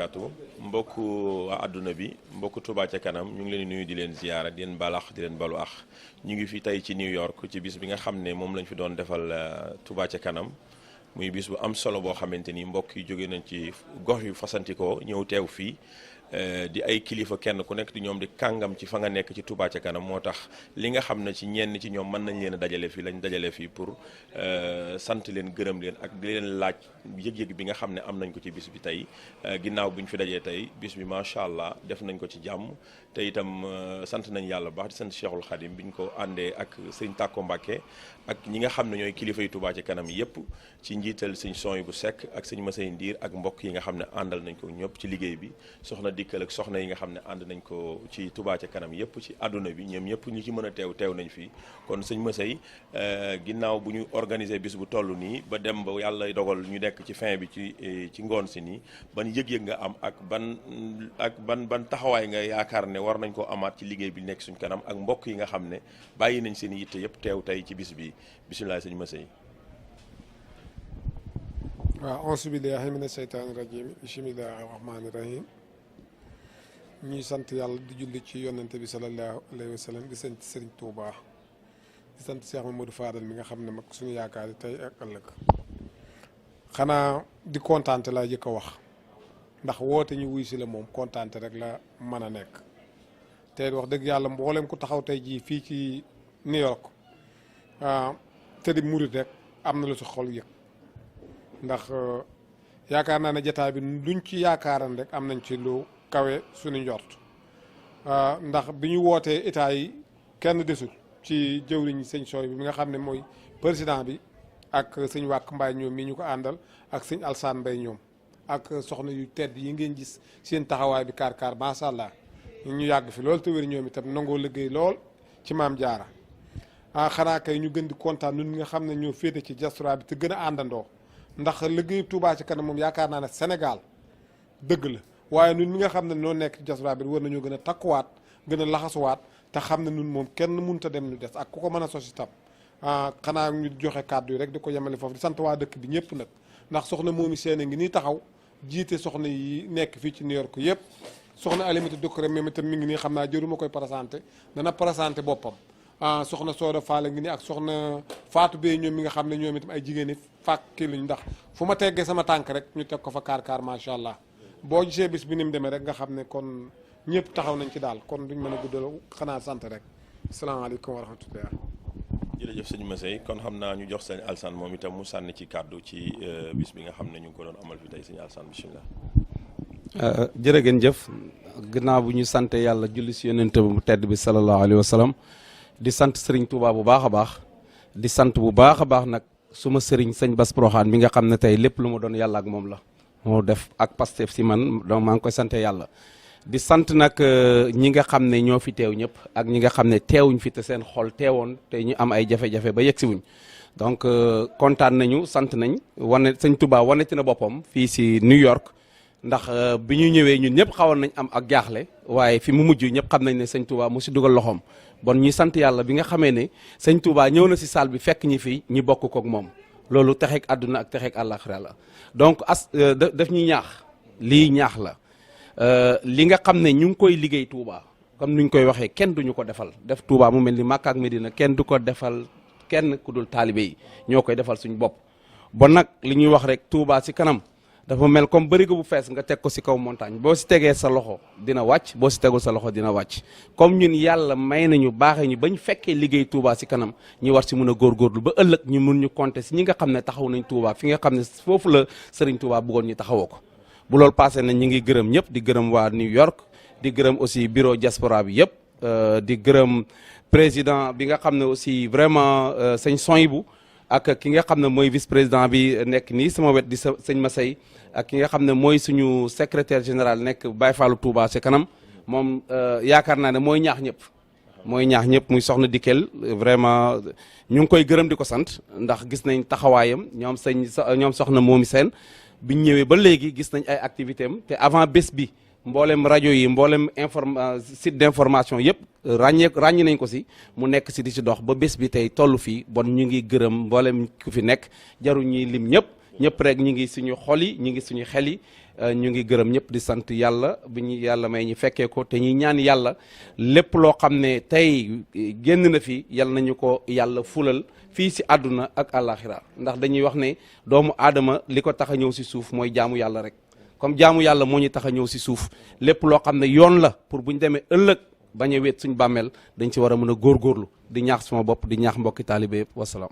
atu mbokku waa àdduna bi mbokku Touba ca kanam ñu ngi leen di nuyu di leen ziyaara di leen balax di leen balu ax ñu ngi fi tey ci New York ci bis bi nga xam ne moom lañ fi doon defal Touba ca kanam muy bis bu am solo boo xamante ni mbokk yi jóge nañ ci gox yu fasantikoo ñëw teew fii di ay kilifa kenn ku nekk di ñoom di kàngam ci fa nga nekk ci Touba ca kanam moo tax li nga xam ne ci ñenn ci ñoom mën nañ leen a dajale fii lañ dajale fii pour sant leen gërëm leen ak di leen laaj yëg-yëg bi nga xam ne am nañ ko ci bis bi tey ginnaaw bi ñu fi dajee tey bis bi macha allah def nañ ko ci jàmm te itam sant nañ yàlla bu baax di sant Cheikhul Khadim bi ñu ko àndee ak sëñ Tàkko Mbàkke ak ñi nga xam ne ñooy kilifa yu Touba ca kanam yépp ci njiital sëñ Sooy bu Sekk ak sëñ Masay Ndiir ak mbokk yi nga xam ne àndal nañ ko ñëpp ci liggéey bi soxna dikkal ak soxna yi nga xam ne ànd nañ ko ci Touba ca kanam yépp ci àdduna bi ñoom ñëpp ñi ci mën a teew nañ fii kon sëñ Masay ginnaaw bu ñu organiser bis bu toll nii ba dem ba yàlla dogal ñu nekk ci fin bi ci ngoon si nii ban yëg-yëg nga am ak ban taxawaay nga yaakaar ne war nañ koo amaat ci liggéey bi nekk suñ kanam ak mbokk yi nga xam ne bàyyi nañ seen yitte yëpp teew tey ci bis bi bisimilah sëñ Masay. waaw auzu billaahi mina sheytaani rajiim bismillaahi rahmaani rahiim ñuy sant yàlla di julli ci yonante bi salallaahu alayhi wa sallam di sant Serigne Touba di sant Cheikh Mamadou Fadal mi nga xam ne mag suñu yaakaar yi tey ak ëllëg xanaa di kontaante laa jëkk a wax ndax woote ñu wuy si la moom kontaante rek la mën a nekk te wax dëgg yàlla mboolem ku taxaw tey jii fii ci New York te di murit rek am na lu sa xol yëg ndax yaakaar naa ne jataay bi luñ ci yaakaaran rek am nañ ci lu kawe suñu njort ndax bi ñu wootee état yi kenn desul ci jëwriñ sëñ Sooy bi mi nga xam ne mooy président bi ak sëñ Wàkk Mbaay ñoom mi ñu ko àndal ak sëñ Alsaan Mbay ñoom ak soxna yu tedd yi ngeen gis seen taxawaay bi kaar macha allah ñu yàgg fi loolu te wér ñoom itam nangoo liggéey lool ci maam jaara xanaa kay ñu gën di kontaan ñun nga xam ne ñoo féete ci diaspora bi te gën a àndandoo ndax liggéeyu Touba ci kanam moom yaakaar naa ne Sénégal dëgg la waaye ñun mi nga xam ne noo nekk ci diaspora bi war nañoo gën a takkuwaat gën a laxasuwaat te xam ne ñun moom kenn mënut a dem ñu des ak ku ko mën a sos itam xanaa ñu joxe kàddu yi rek di ko yemale foofu di sant waa dëkk bi ñëpp nag ndax soxna moomi seen ngi nii taxaw jiite soxna yi nekk fii ci New York yëpp soxna Alimatu Dukkure même itam mi ngi nii xam naa jëruma koy présenté dana présenté boppam soxna Sooda Faale ngi nii ak soxna Faatu Bey ñoom mi nga xam ne ñoom itam ay jigéen ñi fàkki luñ ndax fu ma teggee sama tànk rek ñu teg ko fa kaar macha allah boo gisee bis bi ni mu demee rek nga xam ne kon ñëpp taxaw nañ ci daal kon duñ mën a guddal xanaa sant rek asalaamaaleykum wa rahmatullah. jërëjëf sëñ Masay kon xam naa ñu jox sëñ Alsaan moom itam mu sànni ci kàddu ci bis bi nga xam ne ñu ngi ko doon amal fi tey sëñ Alsaan bisimilah. jërë ngeen jëf gannaaw bu ñu sant yàlla julli si yonent bu tedd bi sallallahu alayhi wa sallam di sant Serigne Touba bu baax a baax di sant bu baax a baax nag suma Serigne sëñ Bass Porokhane mi nga xam ne tey lépp lu ma doon yàlla ak moom la moo def ak Pastef si man donc maa ngi koy sante yàlla. di sant nag ñi nga xam ne ñoo fi teew ñëpp ak ñi nga xam ne teewuñ fi te seen xol teewoon te ñu am ay jafe-jafe ba yegsi wuñ donc kontaan nañu sant nañ wane sëñ Touba waneti na boppam fii si New York ndax bi ñu ñëwee ñun ñëpp xawoon nañ am ak jaaxle waaye fi mu mujj ñëpp xam nañ ne sëñ Touba mu si dugal loxoom bon ñuy sant yàlla bi nga xamee ne sëñ Touba ñëw na si salle bi fekk ñi fi ñi bokk kook moom loolu texeeg àdduna ak texeeg àllaaxira la donc daf ñuy ñaax lii ñaax la. li nga xam ne ñu ngi koy liggéey Touba comme ni ñu koy waxee kenn duñu ko defal def Touba mu mel ni Makka ak Medina kenn du ko defal kenn ku dul taalibe yi ñoo koy defal suñu bopp. bon nag li ñuy wax rek Touba si kanam dafa mel comme bërigo bu fees nga teg ko si kaw montagne boo si tegee sa loxo dina wàcc boo si tegul sa loxo dina wàcc comme ñun yàlla may nañu baaxee ñu bañ fekkee liggéey Touba si kanam ñu war si mun a góorgóorlu ba ëllëg ñu mun ñu compter si ñi nga xam ne taxaw nañ Touba fi nga xam ne foofu la Serigne Touba bëggoon ñu taxawoo ko. bu loolu passé na ñi ngi gërëm ñëpp di gërëm waa New York di gërëm aussi bureau diaspora bi yëpp di gërëm président bi nga xam ne aussi vraiment sëñ Soyibu ak ki nga xam ne mooy vice président bi nekk nii sama wet di sëñ Masay ak ki nga xam ne mooy suñu secrétaire général nekk Baye Fallou Touba ci kanam moom yaakaar naa ne mooy ñaax ñëpp muy soxna Dikel vraiment ñu ngi koy gërëm di ko sant ndax gis nañ taxawaayam ñoom soxna moomi seen biñ ñëwee ba léegi gis nañ ay activité am te avant bés bi mboolem rajo yi mboolem site d'information yëpp ràññi nañ ko si mu nekk si di si dox ba bés bi tey toll fii bon ñu ngi gërëm mboolem ku fi nekk jaru ñuy lim ñëpp rek ñu ngi suñu xol yi ñu ngi suñu xel yi ñu ngi gërëm ñëpp di sant yàlla bi ñu yàlla may ñu fekkee ko te ñuy ñaan yàlla lépp loo xam ne tey génn na fi yal nañu ko yàlla fulal fii si àdduna ak àllaaxira ndax dañuy wax ne doomu aadama li ko tax a ñëw si suuf mooy jaamu yàlla rek comme jaamu yàlla moo ñu tax a ñëw si suuf lépp loo xam ne yoon la pour bu ñu demee ëllëg bañ a wéet suñ bàmmeel dañ si war a mën a góorgóorlu di ñaax sama bopp di ñaax mbokki taalibe yëpp wasalaam.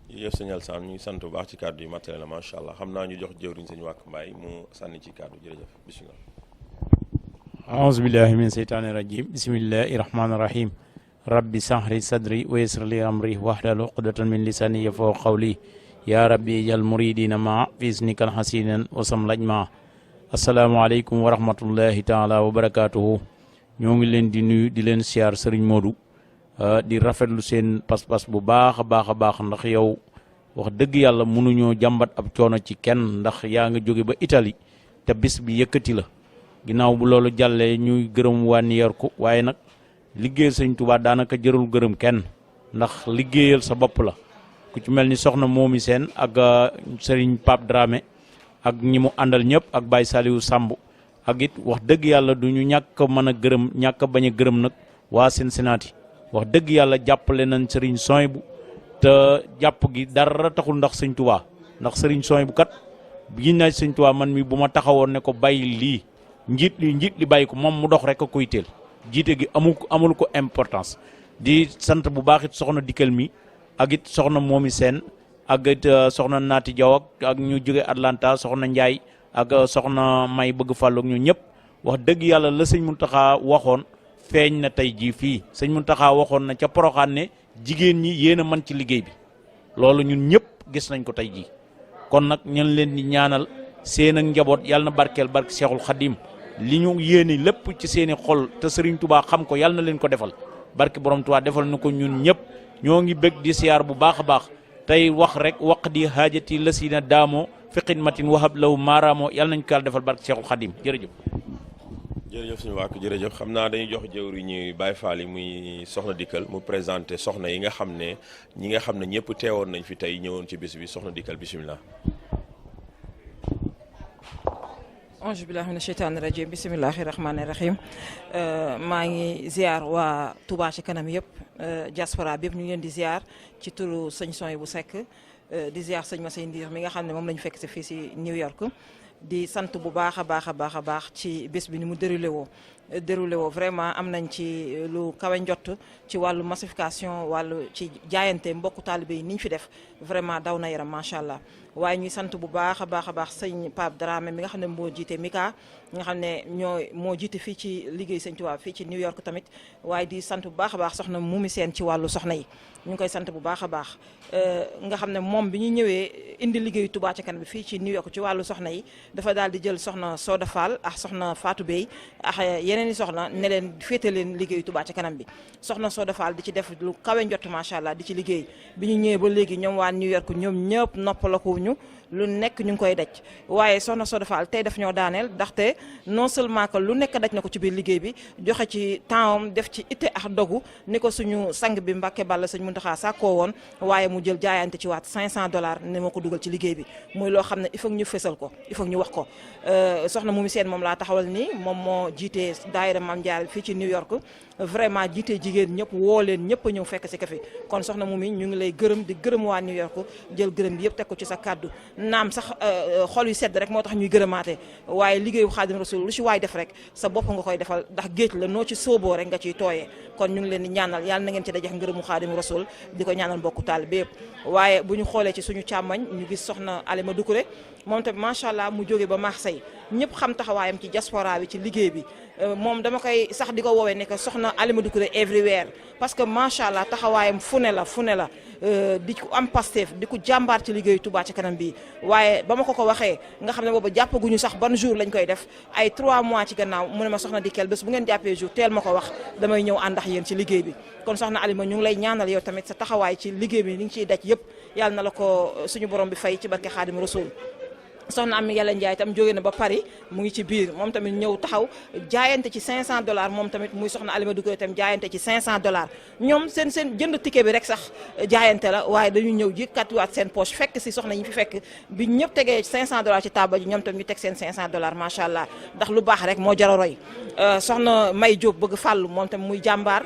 yëf sëñ Alassane ñu ngi sant bu baax ci kàddu yi matériel la macha allah xam naa ñu jox jëwriñ sëñ Wàkk Mbaay mu sànni ci kàddu jërëjëf bisimilah. aouzu billahi min seytaani rajim bismillahi rahmaani rahim rabbi sahri sadri wa yassir li amri wahlul uqdatan min lisani yafqahu qawli ya rabbi jal muridina ma fisnikal hasinan wasam laj ma asalaamaaleykum wa rahmatullahi taala wa barakatuhu ñoo ngi leen di nuyu di leen siyaar Serigne Modou di rafetlu seen pas-pas bu baax a baax ndax yow wax dëgg yàlla mënuñoo jàmbat ab coono ci kenn ndax yaa nga jóge ba Italie te bis bi yëkkati la ginnaaw bu loolu jàllee ñuy gërëm waa New York waaye nag liggéeyal sëñ Tuubaa daanaka jërul gërëm kenn ndax liggéeyal sa bopp la ku ci mel ni soxna Momi Sène ak Serigne Pape Dramé ak ñi mu àndal ñëpp ak Baye Saliou Samb ak it wax dëgg yàlla du ñu ñàkk mën a gërëm ñàkk bañ a gërëm nag waa Cincinnati wax dëgg yàlla jàppale nañ Serigne Souhaïbou te jàpp gi dara taxul ndax sëñ Tuubaa ndax Serigne Souhaïbou kat giñ naa sëñ Tuubaa man mi bu ma taxawoon ne ko bàyyi lii njiit li bàyyi ko moom mu dox rek a koy teel jiite gi amul ko importance di sant bu baax it soxna Dikel mi ak it soxna Momi Sène ak it soxna Naati Jaw ak ñu jóge Atlanta soxna Njaay ak soxna May bëgg fàllu ak ñu ñëpp wax dëgg yàlla la sëñ Muntaxa waxoon feeñ na tey jii fii sëñ Muntaxa waxoon na ca Poroxaan ne jigéen ñi yéen a mën ci liggéey bi loolu ñun ñëpp gis nañ ko tey jii kon nag ñun leen di ñaanal seen ak njaboot yàlla na barkeel barke Seexul Xadim li ñu yéene lépp ci seeni xol te Serigne Touba xam ko yàlla na leen ko defal barke borom Touba defal na ko ñun ñëpp ñoo ngi bëgg di siyaar bu baax a baax tey wax rek waq di haajati la si na daamoo fi xidmatin wahab law maaraamoo yàlla nañ ko yàlla defal barke Seexul Xadim jërëjëf. jërëjëf suñu wàkk jërëjëf xam naa dañuy jox jëwri ñuy Baye Fall yi muy soxna Dikkal mu présenté soxna yi nga xam ne ñi nga xam ne ñëpp teewoon nañ fi tey ñëwoon ci bis bi soxna Dikkal bisimilah. auzu billahi mina sheytaani rajim bisimilahi rahmaani rahim maa ngi ziar waa Touba ci kanam yëpp diaspora bi yëpp ñu ngi leen di ziar ci turu sëñ Souhaïbou Seck di ziar sëñ Massey Ndiir mi nga xam ne moom la ñu fekk si fii si New York di sant bu baax a baax ci bés bi ni mu déroulé woo vraiment am nañ ci lu kawe njott ci wàllu massification wàllu ci jaayante mbokku taalibe yi ni ñu fi def vraiment daw na yaram macha allah waaye ñuy sant bu baax a baax sëñ Pape Dramé mi nga xam ne moo jiite Mika nga xam ne moo jiite fii ci liggéey sëñ Tuubaa fii ci New York tamit waaye di sant bu baax a baax soxna Momi Sène ci wàllu soxna yi ñu ngi koy sant bu baax a baax nga xam ne moom bi ñu ñëwee indi liggéeyu Touba ci kanam bi fii ci New York ci wàllu soxna yi dafa daal di jël soxna Soda Fall ak soxna Fatou Bey ak yeneen i soxna ne leen féete leen liggéeyu Touba ci kanam bi soxna Soda Fall di ci def lu kawe njott macha allah di ci liggéey bi ñu ñëwee ba léegi ñoom waa New York ñoom ñëpp noppalako ñu lu nekk ñu ngi koy daj waaye soxna Soda Fall tey daf ñoo daaneel ndaxte non seulement que lu nekk daj na ko ci biir liggéey bi joxe ci tempsam def ci itte ak dogu ni ko suñu sang bi Mbàkke Balla sëñ Muntaxa sàkkoo woon waaye mu jël jaayante ci waat $500 ne moo ko dugal ci liggéey bi muy loo xam ne il faut ñu fésal ko il faut ñu wax ko soxna Momi Sène moom laa taxawal nii moom moo jiitee daayira Maam Jaara fii ci New York vraiment jiitee jigéen ñëpp woo leen ñëpp a ñëw fekk si ka fi kon soxna Momi ñu ngi lay gërëm di gërëm waa New York jël gërëm bi yëpp teg ko ci sa kàddu naam sax xol yu sedd rek moo tax ñuy gërëmaate waaye liggéeyu Xaadim Rasul lu ci waay def rek sa bopp nga koy defal ndax géej la noo ci sóoboo rek nga ciy tooyee kon ñu ngi leen di ñaanal yàlla na ngeen ci dajex ngërëmu Xaadim Rasul di ko ñaanal mbokku taalibe yëpp waaye bu ñu xoolee ci suñu càmmoñ ñu gis soxna Alima Doucouré moom tamit macha allah mu jóge ba Marseille ñëpp xam taxawaayam ci diaspora bi ci liggéey bi moom dama koy sax di ko woowee ne que soxna Alima Doucouré everywhere parce que macha allah taxawaayam fu ne la di ko am Pastef di ko jàmbaar ci liggéeyu Touba ci kanam bi waaye ba ma ko waxee nga xam ne boobu jàppaguñu sax ban jour lañ koy def ay 3 mois ci gannaaw mu ne ma soxna Dikel bés bu ngeen jàppee jour teel ma ko wax damay ñëw àndax yéen ci liggéey bi kon soxna Alima ñu ngi lay ñaanal yow tamit sa taxawaay ci liggéey bi ni ngi ciy daj yëpp yàlla na la ko suñu borom bi fay ci barke Xaadim Rasul soxna Ami Yàlla Njaay tam jóge na ba Paris mu ngi ci biir moom tamit ñëw taxaw jaayante ci $500 moom tamit muy soxna Alima Duggee tam jaayante ci $500 ñoom seen jënd ticket bi rek sax jaayante la waaye dañu ñëw yëkkatiwaat seen poche fekk si soxna yi fi fekk bi ñëpp tegee $500 ci taabal ji ñoom tam ñu teg seen $500 macha allah ndax lu baax rek moo jar a roy soxna May Diop bëgg fàllu moom tam muy jàmbaar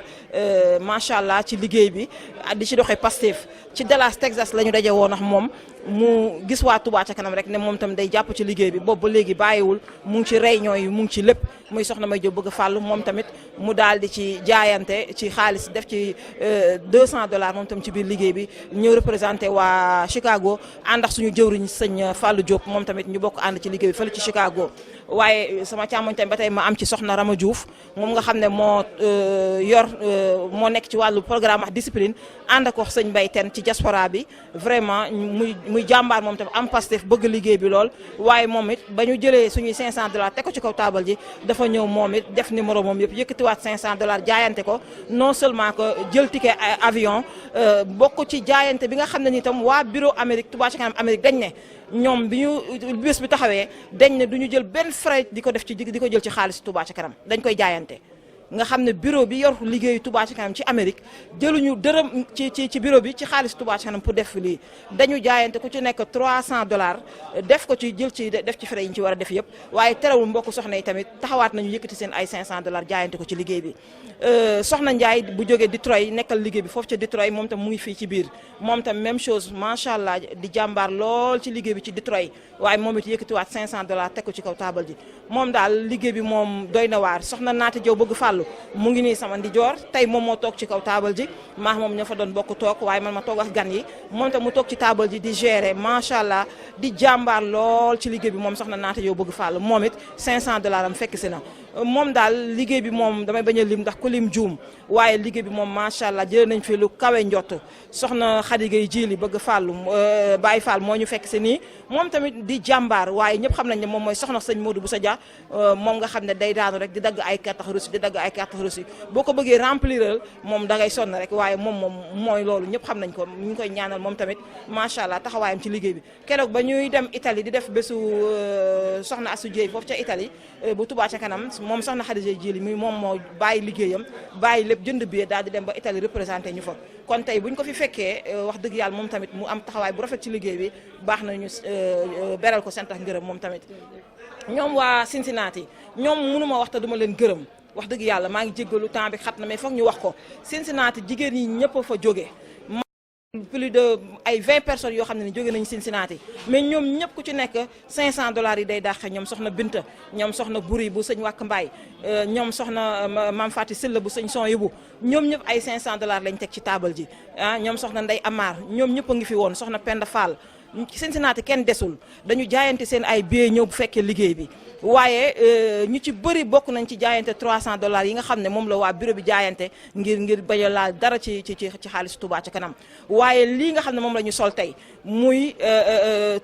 macha allah ci liggéey bi di ci doxee Pastef ci Dallas Texas la ñu daje woon ak moom mu gis waa Touba ca kanam rek ne moom tam day jàpp ci liggéey bi boobu ba léegi bàyyiwul mu ngi ci réunion yi mu ngi ci lépp muy soxna May Diop bëgg fàllu moom tamit mu daal di ci jaayante ci xaalis def ci $200 moom tam ci biir liggéey bi ñëw représenté waa Chicago ànd ak suñu jëwriñ sëñ Fallou Diop moom tamit ñu bokk ànd ci liggéey bi fële ci Chicago waaye sama càmmoñ tamit ba tey ma am ci soxna Rama Diouf moom nga xam ne moo moo nekk ci wàllu programme ak discipline ànd ak sëñ Mbaye Ten ci diaspora bi vraiment muy jàmbaar moom tam am Pastef bëgg liggéey bi lool waaye moom it ba ñu jëlee suñuy $500 teg ko ci kaw taabal ji dafa ñëw moom it def numéro moom yëpp yëkkatiwaat $500 jaayante ko non seulement que jël ticket avion bokk ci jaayante bi nga xam ne ni tam waa bureau Amérique Touba ca kanam Amérique dañ ne ñoom bi ñu bés bi taxawee dañ ne du ñu jël benn frais di ko def ci di ko jël ci xaalis Touba ca kanam dañ koy jaayante nga xam ne bureau bi yor liggéeyu Touba ca kanam ci Amérique jëluñu dërëm ci bureau bi ci xaalis Touba ca kanam pour def lii dañu jaayante ku ci nekk $300 def ko ci jël ci def ci frais yi ñu ci war a def yëpp waaye terewul mbokk soxna yi tamit taxawaat nañu yëkkati seen ay $500 jaayante ko ci liggéey bi soxna Ndiaye bu jógee Detroit nekkal liggéey bi foofu ca Detroit moom tam mu ngi fii ci biir moom tam même chose macha allah di jàmbaar lool ci liggéey bi ci Detroit waaye moom it yëkkatiwaat $500 teg ko ci kaw taabal ji moom daal liggéey bi moom doy na waar soxna Naata Jaw bëgg fàllu mu ngi nii sama ndijoor tey moom moo toog ci kaw taabal ji maax moom ña fa doon bokk toog waaye man ma toog ak gan yi moom tam mu toog ci taabal ji di gérer macha allah di jàmbaar lool ci liggéey bi moom soxna Naata Jaw bëgg fàllu moom it $500 am fekk si na moom daal liggéey bi moom damay bañ a lim ndax ku lim juum waaye liggéey bi moom macha allah jëlee nañ fi lu kawe njott soxna Khady Gueye Jili bëgg fàllu Baye Fall moo ñu fekk si nii moom tamit di jàmbaar waaye ñëpp xam nañ ne moom mooy soxna sëñ Modou Boussa Dia moom nga xam ne day daanu rek di dagg ay carte reçu di dagg ay carte reçu boo ko bëggee remplir moom da ngay sonn rek waaye moom mooy loolu ñëpp xam nañ ko ñu ngi koy ñaanal moom tamit macha allah taxawaayam ci liggéey bi keroog ba ñuy dem Italie di def bésu soxna Assou Dieye foofu ca Italie bu Touba ca kanam moom soxna Khady Gueye Jili mi moom moo bàyyi liggéeyam bàyyi lépp jënd billet daal di dem ba Italie représenté ñu fa kon tey buñ ko fi fekkee wax dëgg yàlla moom tamit mu am taxawaay bu rafet ci liggéey bi baax nañu beral ko seen tax ngërëm moom tamit ñoom waa Cincinnati ñoom mënuma wax te duma leen gërëm wax dëgg yàlla maa ngi jéggalu temps bi xat na mais foog ñu wax ko Cincinnati jigéen ñi ñëpp a fa jóge plus de ay 20 personnes yoo xam ne ni jóge nañu Cincinnati mais ñoom ñëpp ku ci nekk $500 yi day dàqe ñoom soxna Binta ñoom soxna Buri bu sëñ Wàkk Mbaay ñoom soxna Mam Fati Silla bu sëñ Son Yibu ñoom ñëpp ay $500 lañ teg ci taabal ji ah ñoom soxna Ndey Amar ñoom ñëpp a ngi fi woon soxna Penda Fall Cincinnati kenn desul dañu jaayante seen ay billets ñëw bu fekkee liggéey bi waaye ñu ci bëri bokk nañ ci jaayante $300 yi nga xam ne moom la waa bureau bi jaayante ngir bañ a laal dara ci xaalis Touba ca kanam waaye lii nga xam ne moom la ñu sol tey muy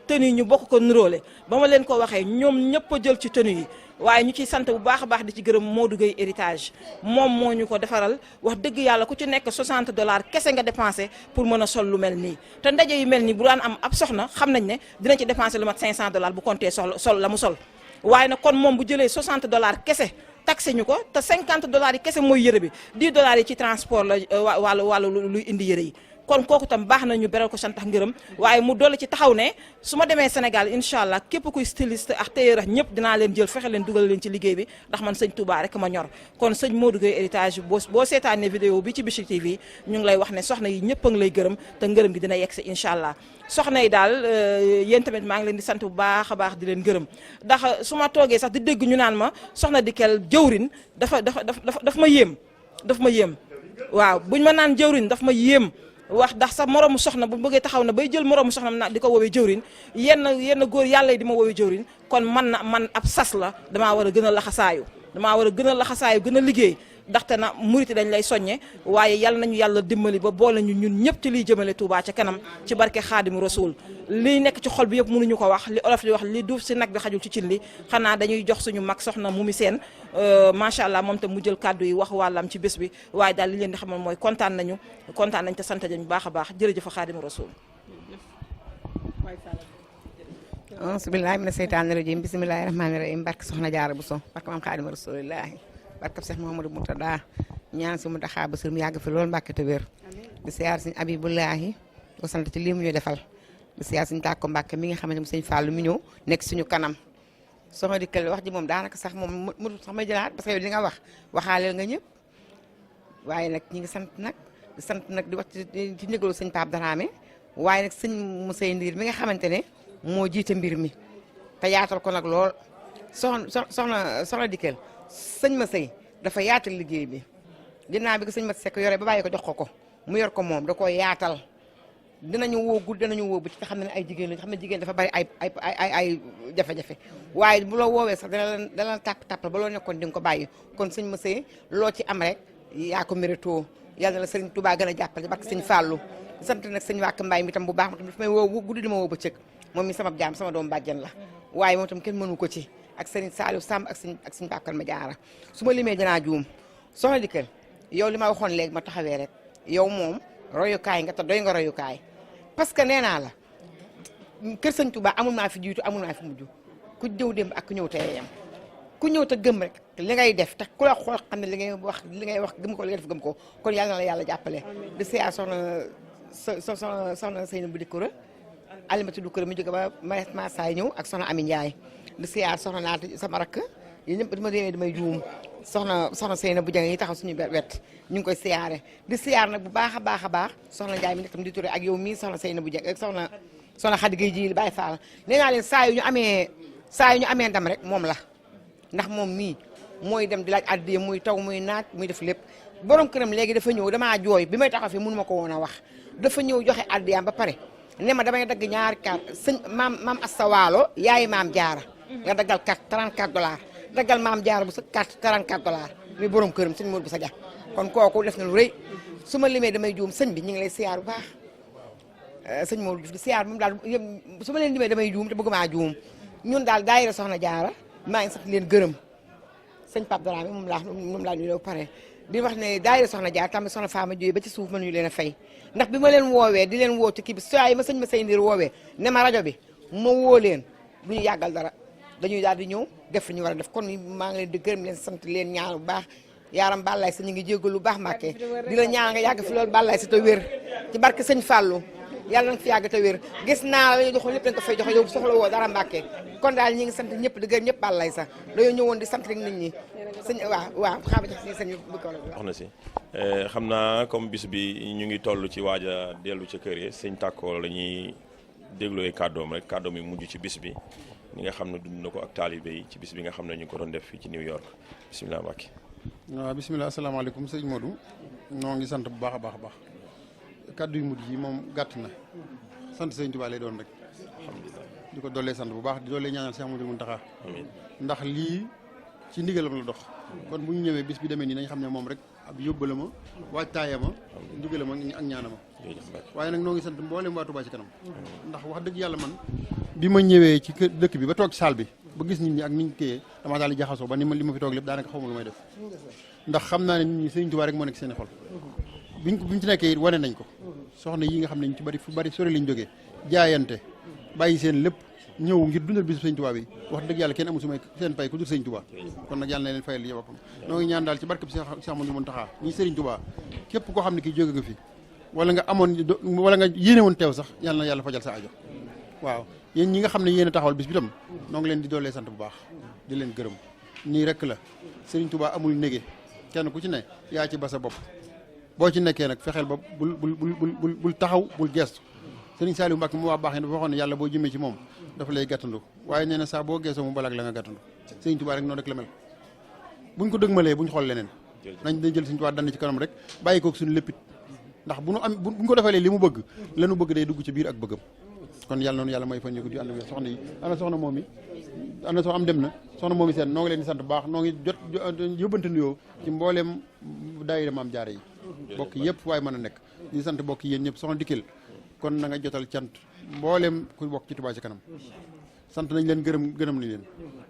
tenue ñu bokk ko nuróole ba ma leen ko waxee ñoom ñëpp a jël ci tenue yi waaye ñu ciy sant bu baax a baax di ci gërëm Modou Gueye héritage moom moo ñu ko defaral wax dëgg yàlla ku ci nekk $60 kese nga dépensé pour mën a sol lu mel nii te ndaje yu mel nii bu daan am ab soxna xam nañ ne dinañ ci dépensé lu mat $500 bu compté sol la mu sol waaye nag kon moom bu jëlee $60 kese taxé ñu ko te $50 yi kese mooy yëre bi $10 yi ci transport la wàllu luy indi yëre yi kon kooku tam baax na ñu beral ko santax ngërëm waaye mu dolli ci taxaw ne su ma demee Sénégal incha allah képp kuy styliste ak tailleur ak ñëpp dinaa leen jël fexe leen dugal leen ci liggéey bi ndax man sëñ Touba rek ma ñor kon sëñ Modou Gueye héritage boo seetaanee vidéo bi ci Bichri TV ñu ngi lay wax ne soxna yi ñëpp a ngi lay gërëm te ngërëm gi dina yegg si incha allah soxna yi daal yéen tamit maa ngi leen di sant bu baax a baax di leen gërëm ndax su ma toogee sax di dégg ñu naan ma soxna Dikel jëwrin daf ma yéem waaw buñ ma naan jëwrin daf ma yéem wax ndax sa moromu soxna bu bëggee taxaw na bay jël moromu soxna na di ko woowee jëwrin yenn góor yàlla yi di ma woowee jëwrin kon man ab sas la damaa war a gën a laxasaayu gën a liggéey ndaxte na muriti dañ lay soññe waaye yal nañu yàlla dimbali ba boole ñu ñun ñëpp ci liy jëmale Touba ca kanam ci barke Xaadimu Rasuul liy nekk ci xol bi yëpp mënuñu ko wax li olof di wax li duuf si nag bi xajul ci cin li xanaa dañuy jox suñu mag soxna Mumi Seen macha allah moom tam mu jël kàddu yi wax wàllam ci bés bi waaye daal li leen di xamal mooy kontaan nañ te sant nañ bu baax a baax jërëjëf Xaadimu Rasuul bismillahi mina seytaani rajim bismillahi rahmaani rahim barke soxna Jaara Buso barke maam Xaadima Rasulillahi barke Seex Muhammadu Murtada ñaan si mu taxaa ba sër mu yàgg fi loolu Mbàkke te wér di siyaar Sëñ Abibullahi ko sant ci lii mu ñu defal di siyaar Sëñ Tàkko Mbàkke mi nga xamante ne Sëñ Fallu mi ñëw nekk suñu kanam soxna dikkal wax ji moom daanaka sax moom mu sax may jëlaat parce que yow li nga wax waxaaleel nga ñëpp waaye nag ñi ngi sant nag di wax ci ndigalu Sëñ Pape Dramé waaye nag Sëñ Musey Ndiir mi nga xamante ne moo jiite mbir mi te yaatal ko nag lool soxna dikkal sëñ Musey dafa yaatal liggéey bi ginnaaw bi ko sëñ Mat Sekk yore ba bàyyi ko jox ko mu yor ko moom da koo yaatal dinañu woo guddi dinañu woo bëccëg te xam ne ay jigéen lañu xam ne jigéen dafa bari ay jafe-jafe waaye bu la woowee sax dana tàppal ba loo nekkoon di nga ko bàyyi kon sëñ Musey loo ci am rek yaa ko mérito yàlla na la sëriñ Touba gën a jàppale barke sëñ Fallou sant nag sëñ Wàkk Mbaay mi tam bu baax ma tam dafa may woo guddi di ma woo bëccëg moom mi sama jaam sama doom bàjjen la waaye moom tam kenn mënu ko ci ak sëriñ Saliou Samb ak sëñ Bakkal ma jaara su ma limee dinaa juum soxna dikkal yow li ma waxoon léegi ma taxawee rek yow moom royukaay nga te doy nga royukaay parce que nee naa la kër sëñ Touba amul maa fi jiitu amul maa fi mujj ku jëw démb ak ku ñëw tey yam ku ñëw te gëm rek li ngay def te ku la xool xam ne li ngay wax gëm ko li ngay def gëm ko kon yàlla na la yàlla jàppale di siyaar soxna Seyna bu Dikura Alimatu Dukura mi jóge ba ma saay ñëw ak soxna Ami Ndiaye di siyaar soxna naata sama rakk yi ñëpp dama demee damay juum soxna Seyna bu jàng yi taxaw suñu wet ñu ngi koy siyaare di siyaar nag bu baax a baax soxna Ndiaye mi nekk tam di turé ak yow mii soxna Seyna bu jàng ak soxna Xadi Gay ji Baay Faal nee naa leen saa yu ñu amee ndam rek moom la ndax moom mii mooy dem di laaj addiya muy taw muy naaj muy def lépp borom këram léegi dafa ñëw damaa jooy bi may taxaw fi mënu ma ko woon a wax dafa ñëw joxe addiyaam ba pare ne ma damay dagg ñaari carte sëñ maam Asta Waalo yaay maam Jaara nga daggal carte 34 dollars daggal maam Jaara bu sa carte 34 dollars muy borom këram sëñ Modou bu sa ja kon kooku def na lu rëy su ma limee damay juum sëñ bi ñu ngi lay siyaar bu baax sëñ Modou Diouf di siyaar moom daal su ma leen limee damay juum te bëgg maa juum ñun daal daayira Soxna Jaara maa ngi sant leen gërëm sëñ Pape Dramé moom laa ñu pare di wax ne daayira Soxna Jaara tamit soxna Faama Jóoy ba ci suuf mënuñu leen a fay ndax bi ma leen woowee di leen woo ci kii bi saa yi ma sëñ ma say ndiir woowee ne ma rajo bi ma woo leen du ñu yàggal dara dañuy daal di ñëw def li ñu war a def kon maa ngi leen di gërëm leen sant leen ñaan bu baax yaaram bàllaay sa ñu ngi jéggalu lu baax Mbàkke di la ñaan nga yàgg fi loolu bàllaay sa te wér ci barke sëñ Fallou yàlla na nga fi yàgg te wér gis naa la ñu joxoon lépp da nga ko fay joxe yow soxla woo dara Mbàkke kon daal ñi ngi sant ñëpp di gërëm ñëpp bàllaay sax dañoo ñëwoon di sant rek nit ñi sëñ waaw xaama jox si sëñ wax na si xam naa comme bis bi ñu ngi toll ci waaj a dellu ca kër yi sëñ Tàkko la ñuy déglooy kàddoom rek kàddoom yi mujj ci bis bi ni nga xam ne dund na ko ak taalibe yi ci bis bi nga xam ne ñu ngi ko doon def fii ci New York bisimilah Mbàkke. waaw bisimilah asalaamaaleykum sëñ Modou ñoo ngi sant bu baax a baax kàddu yu mujj yi moom gàtt na sant sëñ Tuubaa lay doon rek alhamdulilah di ko doolee sant bu baax di doolee ñaanal Cheikh Mouhamadou Mountakha ndax lii ci ndigalam la dox kon bu ñu ñëwee bis bi demee nii nañ xam ne moom rek ab yóbbala ma waajtaaya ma ndigalam ak ñaana ma waaye nag noo ngi sant mboolem waa Touba ci kanam ndax wax dëgg yàlla man bi ma ñëwee ci kër dëkk bi ba toog ci salle bi ba gis nit ñi ak niñ téye damaa daal di jaxasoo ba li ma fi toog lépp daanaka xawma lu may def ndax xam naa ne nit ñi Sëriñ Tuubaa rek moo nekk seen xol biñ ci nekkee it wane nañ ko soxna yi nga xam ne ñu ci bari fu bari sori liñ jógee jaayante bàyyi seen lépp ñëw ngir dundal bisu Sëriñ Tuubaa bi wax dëgg yàlla kenn amul su may seen pay ku dul Sëriñ Tuubaa kon nag yàlla na leen fayal li boppam noo ngi ñaan daal ci barke bi Cheikh Mouhamadou Mountakha ñi Sëriñ Tuubaa képp koo xam ne kii jóge nga fi wala nga yéene woon teew sax yàlla na yàlla fajal sa ajo waaw yéen ñi nga xam ne yéen a taxawal bis bi tam noo ngi leen di doolee sant bu baax di leen gërëm nii rek la Sëriñ Tuubaa amul nége kenn ku ci ne yaa ci ba sa bopp boo ci nekkee nag fexeel ba bul taxaw bul gestu Sëriñ Saliou Mbacke mu waa baax ne dafa waxoon ne yàlla boo jëmee ci moom dafa lay gàttandu waaye nee na saa boo geesoo mu balaag la nga gàttandu Sëriñ Tuubaa rek noonu rek la mel buñ ko dëgmalee buñ xool leneen nañ jël Sëriñ Tuubaa dann ci kanam rek bàyyi koog suñu léppit ndax buñ ko defalee li mu bëgg lanu bëgg day dugg ci biir ak bëggam kon yàlla noonu yàlla may fan ñu ko di ànd ak soxna yi ana soxna moom mi ana soxna am dem na soxna moom mi seen noo ngi leen di sant bu baax noo ngi jot yóbbante nuyoo ci mbooleem daayira Maam Jaara yi bokk yëpp waaye mën a nekk di sant bokk yéen ñëpp soxna dikkil kon na nga jotal cant mbooleem ku bokk ci Touba ci kanam sant nañ leen gërëm nañ leen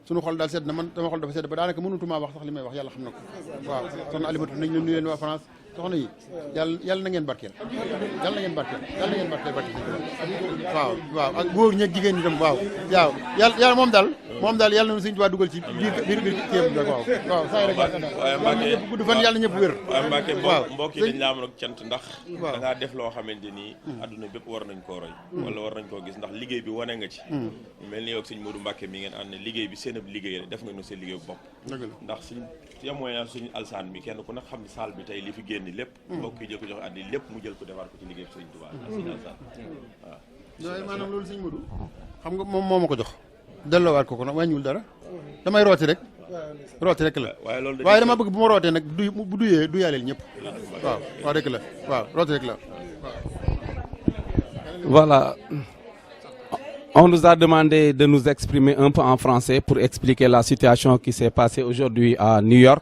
suñu xol daal sedd na man sama xol dafa sedd ba daanaka mënutumaa wax sax li may wax yàlla xam na ko waaw soxna Alimatu nañ leen nuyu leen waa France soxna yi yàlla na ngeen barkeel yàlla na ngeen barkeel barkeel waaw waaw ak góor ñeeg jigéen ñi tam waaw yàlla moom daal yàlla na Sëñ Tuubaa dugal ci biir kéem rek waaw saa rek waaye Mbacke ñëpp gudd fan yàlla ñëpp wér waaye Mbacke waaw mbokk yi dañ la am nag cant ndax da ngaa def loo xamante ni adduna bépp war nañ koo roy wala war nañ koo gis ndax liggéey bi wane nga ci mel ni yow ak Sëñ Modou Mbacke mi ngeen ànd ne liggéey bi seen ab liggéey def nga no seen liggéey bu bopp ndax suñ témoignage suñu alsaan bi kenn ku nag xam ne salle bi tey li fi génn lépp mbokk yi jël ko joxe addi lépp mu jël ko defar ko ci liggéey bi Sëñ Tuubaa suñu alsaan waaw maanaam loolu Sëñ Modou xam nga moom moo ma ko jox delloowaat ko nag wàññiwul dara damay rooti rek la waaye dama bëgg bu ma rootee nag bu duyee du yaaleel ñëpp waaw rek la waaw rooti rek la Voilà. On nous a demandé de nous exprimer un peu en français pour expliquer la situation qui s'est passée aujourd'hui à New York.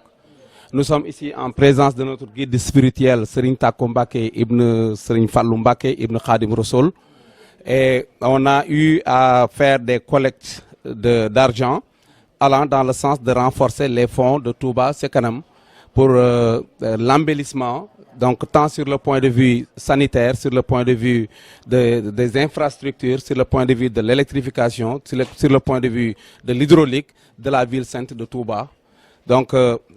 Nous sommes ici en présence de notre guide spirituel Serigne Tako Mbacké Ibn Serigne Fallou Mbacké Ibn Khadim Rassoul. Et on a eu à faire des collectes d'argent allant dans le sens de renforcer les fonds de Touba Ca Kanam pour l'embellissement, donc tant sur le point de vue sanitaire, sur le point de vue des infrastructures, sur le point de vue de l'électrification, sur le point de vue de l'hydraulique de la ville sainte de Touba. Donc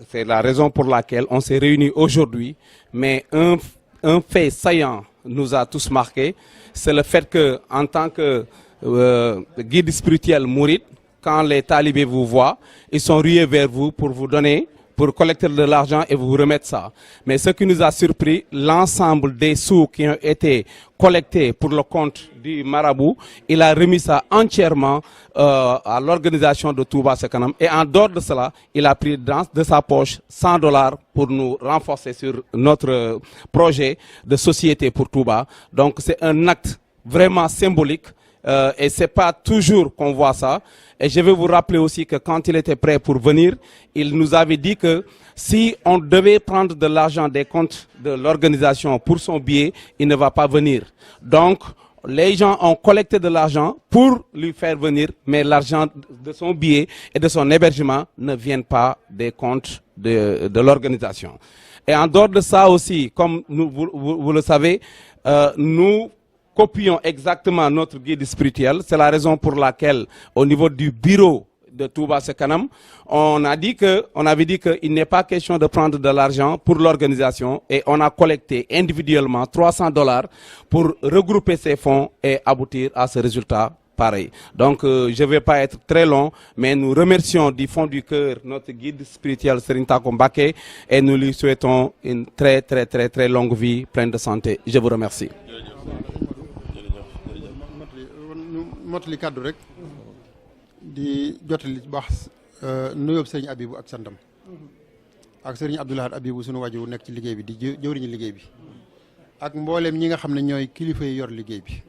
c'est la raison pour laquelle on s'est réunis aujourd'hui. Mais un fait saillant nous a tous marqués, c'est le fait que en tant que guide spirituel mouride, quand les talibés vous voient, ils sont rués vers vous pour vous donner, pour collecter de l'argent et vous remettre ça. Mais ce qui nous a surpris, l'ensemble des sous qui ont été collectés pour le compte du marabout, il a remis ça entièrement à l'organisation de Touba Ca Kanam. Et en dehors de cela, il a pris de sa poche $100 pour nous renforcer sur notre projet de société pour Touba. Donc c'est un acte vraiment symbolique. Et c'est pas toujours qu'on voit ça. Et je vais vous rappeler aussi que quand il était prêt pour venir, il nous avait dit que si on devait prendre de l'argent des comptes de l'organisation pour son billet, il ne va pas venir. Donc, les gens ont collecté de l'argent pour lui faire venir, mais l'argent de son billet et de son hébergement ne viennent pas des comptes de l'organisation. Et en dehors de ça aussi, comme vous le savez, nous copions exactement notre guide spirituel. C'est la raison pour laquelle, au niveau du bureau de Touba Ca Kanam, on avait dit qu'il n'est pas question de prendre de l'argent pour l'organisation et on a collecté individuellement $300 pour regrouper ces fonds et aboutir à ce résultat pareil. Donc, je ne vais pas être très long, mais nous remercions du fond du cœur notre guide spirituel Serigne Tako Mbacké et nous lui souhaitons une très, très, très, très longue vie pleine de santé. Je vous remercie. motali kàddu rek di jotali baax nuyoob sëriñ Abibu ak santam ak sëriñ Abdoulahad Abibu sunu wàjju nekk ci liggéey bi di jëwriñu liggéey bi ak mbooleem ñi nga xam ne ñooy kilifa yi yor liggéey bi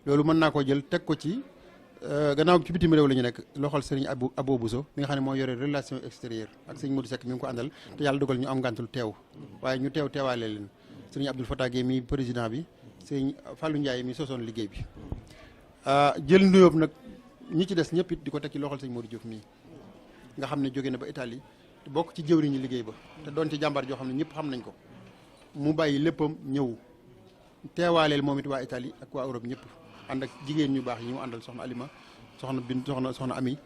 loolu mën naa koo jël teg ko ci gannaaw ci bitim réew la ñu nekk loxol sëriñ Abo Bousso mi nga xam ne moo yore relation extérieure ak sëriñ Modou Seck mi ngi ko àndal te yàlla dogal ñu am ngàntul teew waaye ñu teewaale leen sëriñ Abdoul Fatah Gueye mi président bi sëriñ Fallou Ndiaye mi sosoon liggéey bi jël nuyoob nag ñi ci des ñëpp it di ko teg ci loxol sëñ Modou Diouf mii nga xam ne jóge na ba Italie te bokk ci jëwriñu liggéey ba te doon ci jàmbaar joo xam ne ñëpp xam nañ ko mu bàyyi léppam ñëw teewaaleel moom it waa Italie ak waa Europe ñëpp ànd ak jigéen ñu baax yi mu àndal soxna Alima soxna Bin soxna Ami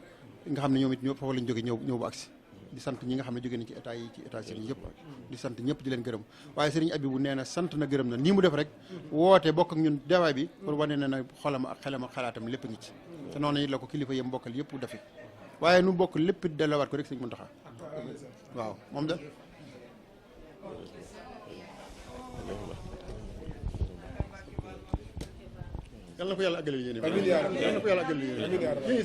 nga xam ne ñoom it ñëpp foofu lañ jóge ñëw ba agsi di sant ñi nga xam ne jóge nañ ci état yi ci état sëriñ yëpp di sant ñëpp di leen gërëm waaye sëriñ Abibu nee na sant na gërëm na nii mu def rek woote bokk ak ñun deewaay bi pour wane na na xolam ak xelam ak xalaatam lépp ngi ci te noonu it la ko kilifa yëm bokkal yëpp defe waaye nu bokk lépp delluwaat ko rek sëñ Muntaxa waaw moom da yal na ko yàlla àggale yéen yal na ko yàlla àggale yéen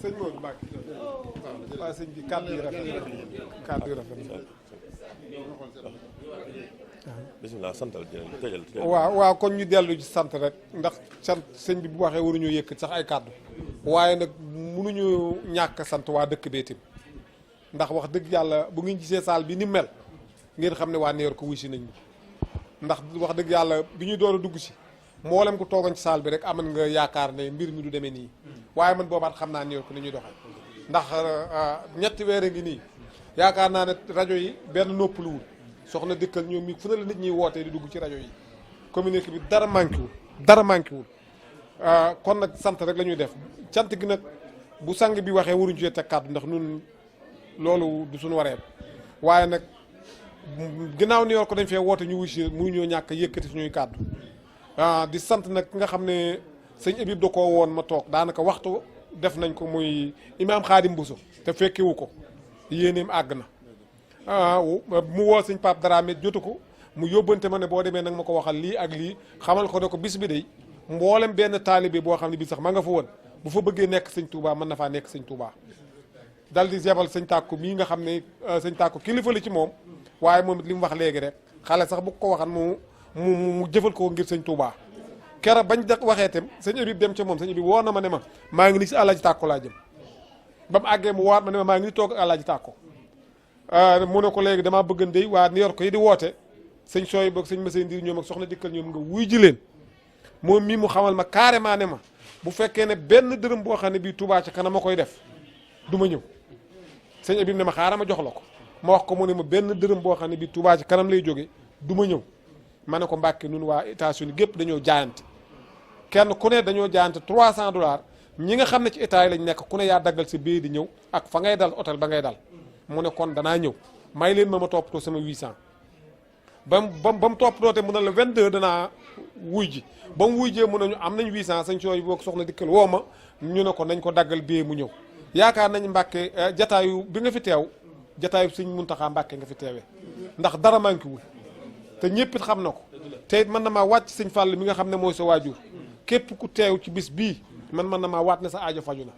sëñ Modou Mbacke waaw sëñ bi kàddu yi rafet na bismillah santal tëjal waaw kon ñu dellu ci sant rek ndax sant sëñ bi bu waxee waruñoo yëkkat sax ay kàddu waaye nag mënuñu ñàkk sant waa dëkk bee tim ndax wax dëgg yàlla bu ngeen gisee saal bi ni mel ngeen xam ne waa New York wuy si nañ ndax wax dëgg yàlla bi ñuy door a dugg si mboolem ko toogoon ci saal bi rek aman nga yaakaar ne mbir mi du demee nii waaye man boobaat xam naa New York ni ñuy doxee ndax ñetti weer a ngi nii yaakaar naa ne rajo yi benn noppaluwul soxna dikkal ñoom mi fu ne la nit ñi wootee di dugg ci rajo yi communiqué bi dara manqué wul kon nag sant rek la ñuy def cant gi nag bu sang bi waxee waruñu ci teg kàddu ndax nun loolu du suñu wareem waaye nag ginnaaw New York ko dañ fee woote ñu wusi mu ñoo ñàkk yëkkati suñuy kàddu di sant nag nga xam ne sëñ Habib da koo woon ma toog daanaka waxtu def nañ ko muy imaam Xaadim Bousso te fekkewu ko yéeneem àgg na mu woo sëñ Pape Dramé jotu ko mu yóbbante ma ne boo demee nag ma ko waxal lii ak lii xamal ko ne ko bis bi day mboolem benn taalibe boo xam ne bii sax ma nga fa woon bu fa bëggee nekk sëñ Touba mën na faa nekk sëñ Touba dal di yebal sëñ Tàkku mii nga xam ne sëñ Tàkku kilifa la ci moom waaye moom it li mu wax léegi rek xale sax bu ko waxan mu jëfal ko ngir sëñ Touba keroog bañ waxee itam sëñ Habib dem ca moom sëñ Habib woo na ma ne ma maa ngi ni si Alaaji Tàkku laa jëm ba mu àggee mu waat ma ne ma maa ngi ni toog ak Alaaji Tàkku mu ne ko léegi damaa bëgg ndey waa New York yi di woote sëñ sooy boog sëñ Masey Ndir ñoom ak soxna dikkal ñoom nga wuy ji leen moom mii mu xamal ma carrément ne ma bu fekkee ne benn dërëm boo xam ne bii Touba ca kanam ma koy def du ma ñëw sëñ Habib ne ma xaaral ma jox la ko ma wax ko mu ne ma benn dërëm boo xam ne bii Touba ca kanam lay jóge du ma ñëw ma ne ko Mbàkke nun waa États-Unis gépp dañoo jaayante kenn ku ne dañoo jaayante $300 ñi nga xam ne ci état yi lañ nekk ku ne yaa daggal sa billet di ñëw ak fa ngay dal hôtel ba ngay dal mu ne kon danaa ñëw may leen ma toppatoo sama 800 ba mu toppatoo te mu ne la 22 danaa wuy ji ba mu wuy jee mu ne ñu am nañ 800 sañ sooy boog soxna dikkal woo ma ñu ne ko nañ ko daggal billet mu ñëw yaakaar nañ Mbàkke jataayu bi nga fi teew jataayu sëñ Muntaxa Mbàkke nga fi teewee ndax dara manqué wul te ñëpp it xam na ko te it mën na maa wàcc sëñ Fàll mi nga xam ne mooy sa waajur képp ku teew ci bis bii mën na maa waat ne sa aajo faju na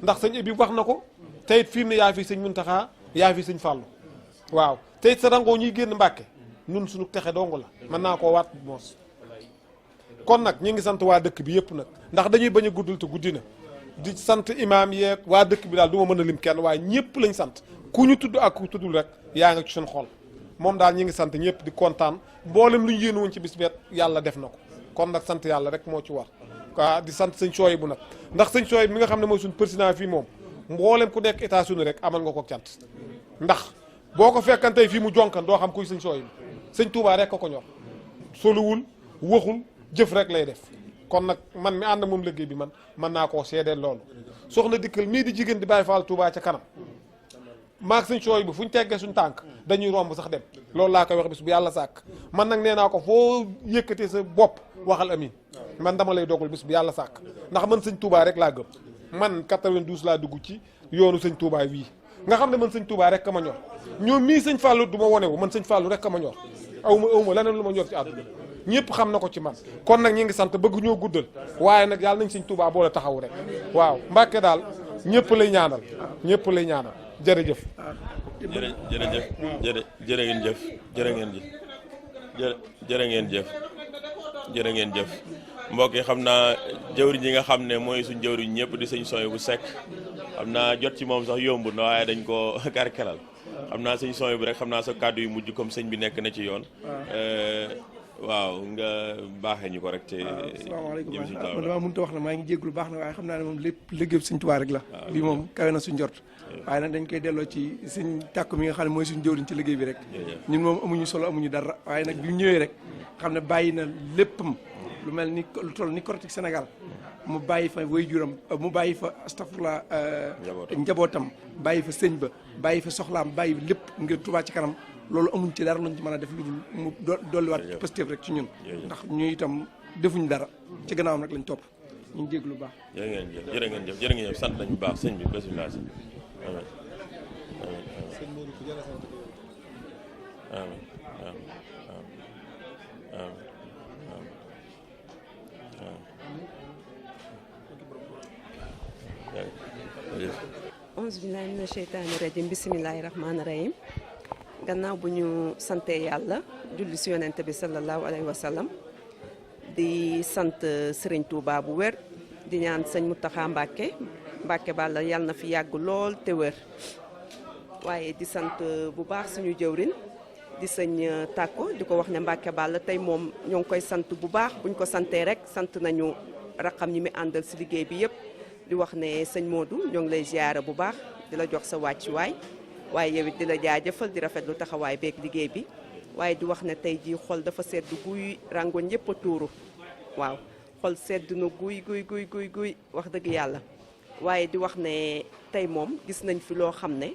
ndax sëñ Habib wax na ko te it fii mu ne yaa fi sëñ Muntaxa yaa fi sëñ Fàllu waaw te it sa rangoo ñuy génn Mbàkke nun suñu texe dong la mën naa koo waat moos kon nag ñi ngi sant waa dëkk bi yëpp nag ndax dañuy bañ a guddul te guddi na di sant imaam yeeg waa dëkk bi daal du ma mën a lim kenn waaye ñëpp lañ sant ku ñu tudd ak ku tuddul rek yaa nga ci suñu xol moom daal ñi ngi sant ñëpp di kontaan mboolem lu ñu yéene woon ci bis beet yàlla def na ko kon nag sant yàlla rek moo ci war waaw di sant sëñ Sooy bu nag ndax sëñ Sooy mi nga xam ne mooy suñu président fii moom mboolem ku nekk États-Unis rek amal nga ko cant ndax boo ko fekkantey fii mu jonkan doo xam kuy sëñ Sooy bi sëñ Touba rek ko ñor soluwul waxul jëf rek lay def kon nag man mi ànd moom liggéey bi man mën naa koo seedeel loolu soxna dikkal mii di jigéen di bàyyi faal Touba ca kanam maag sëñ Sooy bi fu ñu teggee suñu tànk dañuy romb sax dem loolu laa koy wax bis bu yàlla sàkk man nag nee naa ko foo yëkkatee sa bopp waxal amin man dama lay dogal bis bu yàlla sàkk ndax man sëñ Touba rek laa gëm man 92 laa dugg ci yoonu sëñ Touba wii nga xam ne man sëñ Touba rek ka ma ñor ñoom mii sëñ Fallou du ma wone wu man sëñ Fallou rek ka ma ñor awma leneen lu ma ñor ci àdduna ñëpp xam na ko ci man kon nag ñi ngi sant bëgg ñoo guddal waaye nag yàlla nañ sëñ Touba boole taxaw rek waaw Mbàkke daal ñëpp lay ñaanal jërëjëf jërëjëf jërë ngeen jëf jërë ngeen jëf mbokk yi xam naa jëwriñ yi nga xam ne mooy suñ jëwriñ ñëpp di sëñ Sooy bu Sekk xam naa jot ci moom sax yombul na waaye dañ ko karkelal xam naa sëñ Sooy bu rek xam naa sa kàddu yu mujj comme sëñ bi nekk na ci yoon waaw nga baaxee ñu ko rek te asalaamaaleykum man damaa mënut a wax na maa ngi jégglu baax na waaye xam naa ne moom lépp liggéey Sëñ Tuubaa rek la lii moom kawe na suñ jort waaye nag dañ koy delloo ci Sëñ Tàkku mi nga xam ne mooy suñ jëwriñ ci liggéey bi rek ñun moom amuñu solo amuñu dara waaye nag bi mu ñëwee rek xam ne bàyyi na léppam lu mel ni lu toll ni Kortik Sénégal mu bàyyi fa waajuram mu bàyyi fa astafurlah njabootam bàyyi fa sëñ ba bàyyi fa soxlaam bàyyi lépp ngir Touba ci kanam loolu amuñ ci dara luñ ci mën a def lu dul mu dolliwaat ci positif rek ci ñun ndax ñu itam defuñ dara ci gannaawam rek lañ topp ñu ngi jégg lu baax jërë ngeen jëf sant nañ bu baax sëñ bi bismillah amiin auzu billaahi mina sheytaani rajiim bismillaahi rahmaani rahiim gannaaw bu ñu sante yàlla julli si yonent bi sallallahu alayhi wa sallam di sant Serigne Touba bu wér di ñaan sëñ Mountakha Mbacké Balla yàlla na fi yàgg lool te wér waaye di sant bu baax suñu jëwrin di sëñ Tàkko di ko wax ne Mbacké Balla tey moom ñoo ngi koy sant bu baax buñ ko santee rek sant nañu raqam ñi mi àndal si liggéey bi yëpp di wax ne sëñ Modou ñoo ngi lay ziyaara bu baax di la jox sa wàccuwaay waaye yow it di la jaajëfal di rafetlu taxawaay beeg liggéey bi waaye di wax ne tey jii xol dafa sedd guy rangoñ yëpp a tuuru waaw xol sedd na guy wax dëgg yàlla waaye di wax ne tey moom gis nañ fi loo xam ne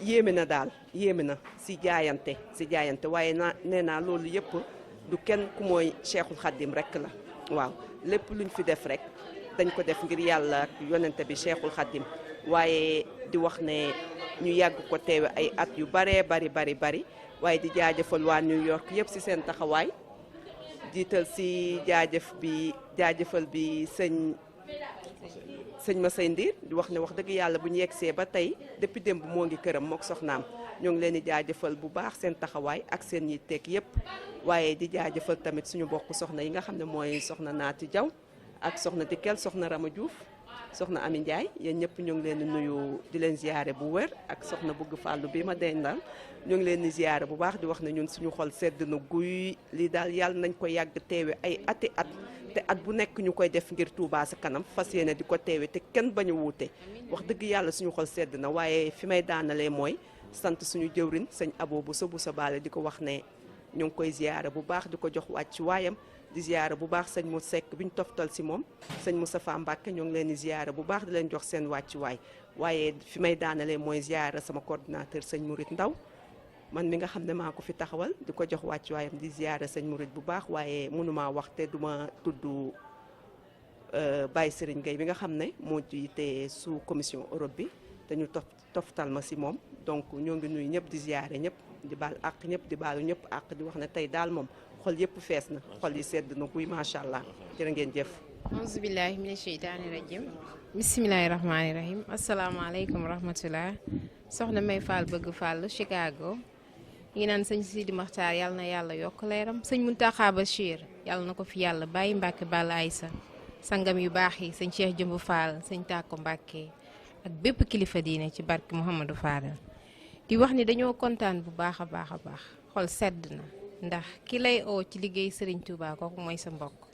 yéeme na daal yéeme na si jaayante waaye nee naa loolu yëpp du kenn ku mooy Cheikhul Khadim rek la waaw lépp luñ fi def rek dañ ko def ngir yàlla ak yonente bi Cheikhul Khadim waaye di wax ne ñu yàgg ko teewe ay at yu baree bari waaye di jaajëfal waa New York yëpp si seen taxawaay jiital si jaajëfal bi sëñ Masay Ndiir di wax ne wax dëgg yàlla bu ñu yegsee ba tey depuis démb moo ngi këram mook soxnaam ñoo ngi leen di jaajëfal bu baax seen taxawaay ak seen yitteeg yëpp waaye di jaajëfal tamit suñu bokk soxna yi nga xam ne mooy soxna Naati Jaw ak soxna Dikel soxna Rama Diouf soxna Ami Ndiaye yéen ñëpp ñu ngi leen di nuyu di leen ziyaare bu wér ak soxna Bëgg Fàllu bi ma dendal ñu ngi leen di ziyaare bu baax di wax ne ñun suñu xol sedd na guy lii daal yàlla nañ ko yàgg teewe ay ati at te at bu nekk ñu koy def ngir Touba sa kanam fas yéene di ko teewe te kenn bañ a wuute wax dëgg yàlla suñu xol sedd na waaye fi may daanalee mooy sant suñu jëwrin sëñ Abo bu sa baale di ko wax ne ñu ngi koy ziyaare bu baax di ko jox wàcc waayam di ziyaare bu baax sëñ mu sekk bi ñu toftal si moom sëñ Moustapha Mbacke ñoo ngi leen di ziyaare bu baax di leen jox seen wàccuwaay waaye fi may daanalee mooy ziyaare sama coordinateur sëñ Mourid Ndaw man mi nga xam ne maa ko fi taxawal di ko jox wàccuwaayam di ziyaare sëñ Mourid bu baax waaye mënumaa wax te duma tudd Baye Serigne Gueye bi nga xam ne moo jiite sous commission Europe bi te ñu toftal ma si moom donc ñoo ngi nuyu ñëpp di ziyaare ñëpp di baal àq ñëpp di baalu ñëpp àq di wax ne tey daal moom xol yëpp fees na xol yi sedd na kuy macha allah jërë ngeen jëf. auzu billahi mina sheytaani rajim bismillahi rahmaani rahim asalaamaaleykum wa rahmatullah soxna May Fall Bëgg Fall Chicago yi naan sëñ Sidi Maxtaar yàlla na yàlla yokk leeram sëñ Muntaxa Bachir yàlla na ko fi yàlla bàyyi Mbàkke Balla Aysa sangam yu baax yi sëñ Cheikh Jëmb Fall sëñ Tàkko Mbàkke ak bépp kilifa diine ci barke Mouhamadou Fadal di wax ni dañoo kontaan bu baax a baax xol sedd na ndax ki lay oo ci liggéey Serigne Touba kooku mooy sa mbokk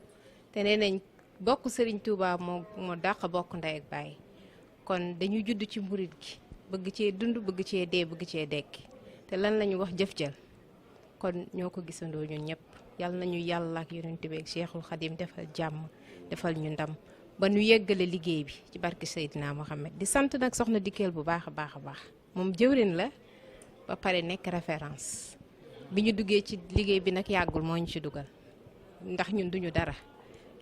te nee nañ bokk Serigne Touba moo dàq bokk ndey ak baay kon dañu judd ci mburit gi bëgg cee dund bëgg cee dee bëgg cee dekki te lan lañu wax jëf jël kon ñoo ko gisandoo ñun ñëpp yàlla nañu yàlla ak yonent bi ak Cheikhul Khadim defal jàmm defal ñu ndam ba ñu yeggale liggéey bi ci barke Seydina Mohamed di sant nag soxna Dikel bu baax a baax moom jëwrin la ba pare nekk référence bi ñu duggee ci liggéey bi nag yàggul moo ñu ci dugal ndax ñun duñu dara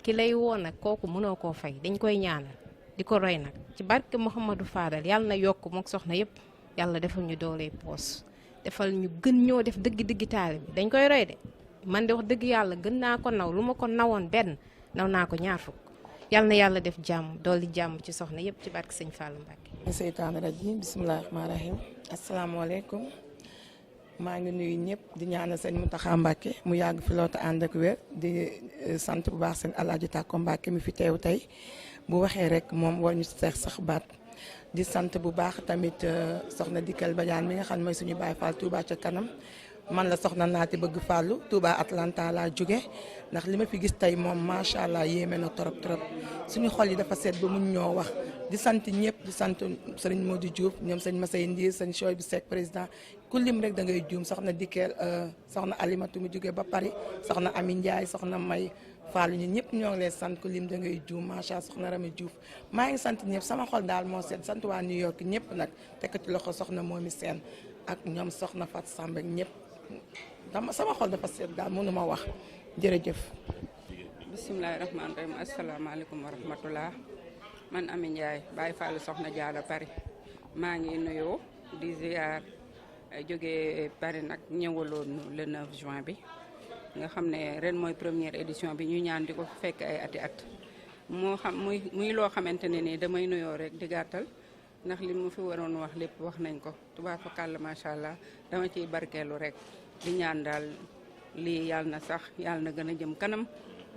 ki lay woo nag kooku mënoo koo fay dañ koy ñaanal di ko roy nag ci barke Mouhamadou Fadal yàlla na yokk mook soxna yëpp yàlla defal ñu doole poos defal ñu gën ñoo def dëgg taali bi dañ koy roy de man de wax dëgg yàlla gën naa ko naw lu ma ko nawoon benn naw naa ko ñaar fukk yàlla na yàlla def jàmm dooli jàmm ci soxna yëpp ci barke sëñ Fallou Mbacke. seytaane rajim bismillahi rahmaani rahim asalaamaaleykum maa ngi nuyu ñëpp di ñaanal sëñ Mountakha Mbacke mu yàgg fi loota ànd ak wér di sant bu baax sëñ Alaaji Tàkko Mbacke mi fi teew tey bu waxee rek moom war ñu seex sax baat di sant bu baax tamit soxna Dikel Badiane mi nga xam ne mooy suñu Baay Fall Touba ca kanam man la soxna Naati Bëgg Fàllu Touba Atlanta laa jóge ndax li ma fi gis tey moom macha allah yéeme na trop suñu xol yi dafa seet ba mun ñoo wax di sant ñëpp di sant sëriñ Modou Diouf ñoom sëñ Masay Ndiir sëñ Choy bi Seck président ku lim rek da ngay juum soxna Dikel soxna Alimatu mu jóge ba Paris soxna Ami Ndiaye soxna May Fallou ñun ñëpp ñoo ngi leen sant ku lim da ngay juum macha allah soxna Rami Diouf maa ngi sant ñëpp sama xol daal moo seet sant waa New York ñëpp nag tekk ci loxo soxna Momi Sène ak ñoom soxna Fat Samb ak ñëpp sama xol dafa seet daal mënu ma wax jërëjëf. bisimilahi rahmaani rahim asalaamaaleykum wa rahmatullah man Ami Ndiaye Baye Fall soxna Jaara Paris maa ngi nuyoo di ziar jóge Paris nag ñëwaloon le 9 juin bi nga xam ne ren mooy première édition bi ñu ñaan di ko fekk ay ati at moo xam muy loo xamante ne ni damay nuyoo rek di gàttal ndax li mu fi waroon wax lépp wax nañ ko tubaab fa kàll macha allah dama ciy barkeelu rek di ñaan daal lii yàlla na sax yàlla na gën a jëm kanam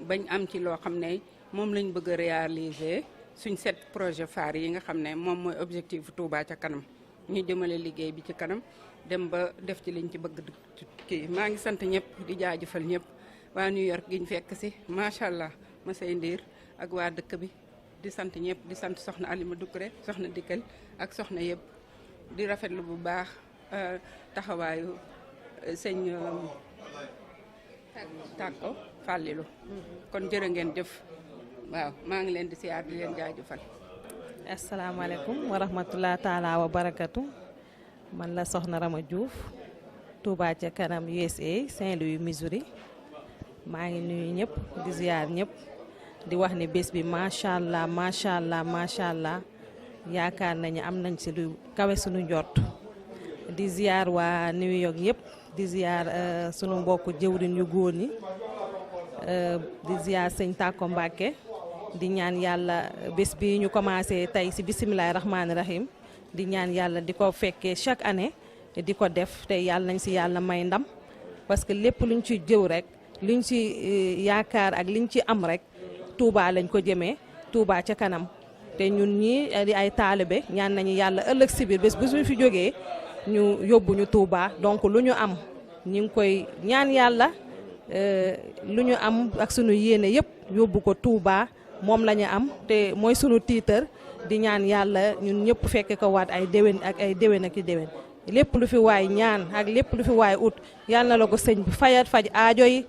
bañ am ci loo xam ne moom lañ bëgg a réaliser suñ 7 projet phare yi nga xam ne moom mooy objectif Touba ca kanam ñu jëmale liggéey bi ci kanam dem ba def ci liñ ci bëgg kii maa ngi sant ñëpp di jaajëfal ñëpp waa New York gi ñu fekk si macha allah Masay Ndiir ak waa dëkk bi di sant ñëpp di sant soxna Alima Doucouré soxna Dikkal ak soxna yëpp di rafetlu bu baax taxawaayu sëñ Tàkko Fàllilu kon jërë ngeen jëf waaw maa ngi leen di siyaar di leen jaajëfal. asalaamaaleykum wa rahmatulah taalaa wa barakatu man la soxna Rama Diouf Touba ca kanam USA Saint-Louis Missouri maa ngi nuyu ñëpp di ziar ñëpp di wax ne bés bi macha allah macha allah macha allah yaakaar nañu am nañ si lu kawe suñu njort di ziar waa New York yëpp di ziar sunu mbokku jëwriñ yu góor ñi di ziar sëñ Tàkko Mbàkke di ñaan yàlla bés bi ñu commencé tey si bisimilahi rahmaani rahim di ñaan yàlla di ko fekkee chaque année di ko def tey yàlla nañ si yàlla may ndam parce que lépp luñ ci jëw rek luñ ci yaakaar ak liñ ci am rek Touba lañ ko jëmee Touba ca kanam te ñun ñi di ay taalibe ñaan nañu yàlla ëllëg si biir bés bu ñu fi jógee ñu yóbbu ñu Touba donc lu ñu am ñu ngi koy ñaan yàlla lu ñu am ak sunu yéene yëpp yóbbu ko Touba moom la ñu am te mooy sunu tiitar di ñaan yàlla ñun ñëpp fekke ko waat ay déwén ak ay déwén ak i déwén lépp lu fi waay ñaan ak lépp lu fi waay ut yàlla na la ko sëñ bi fayat faj aajo yi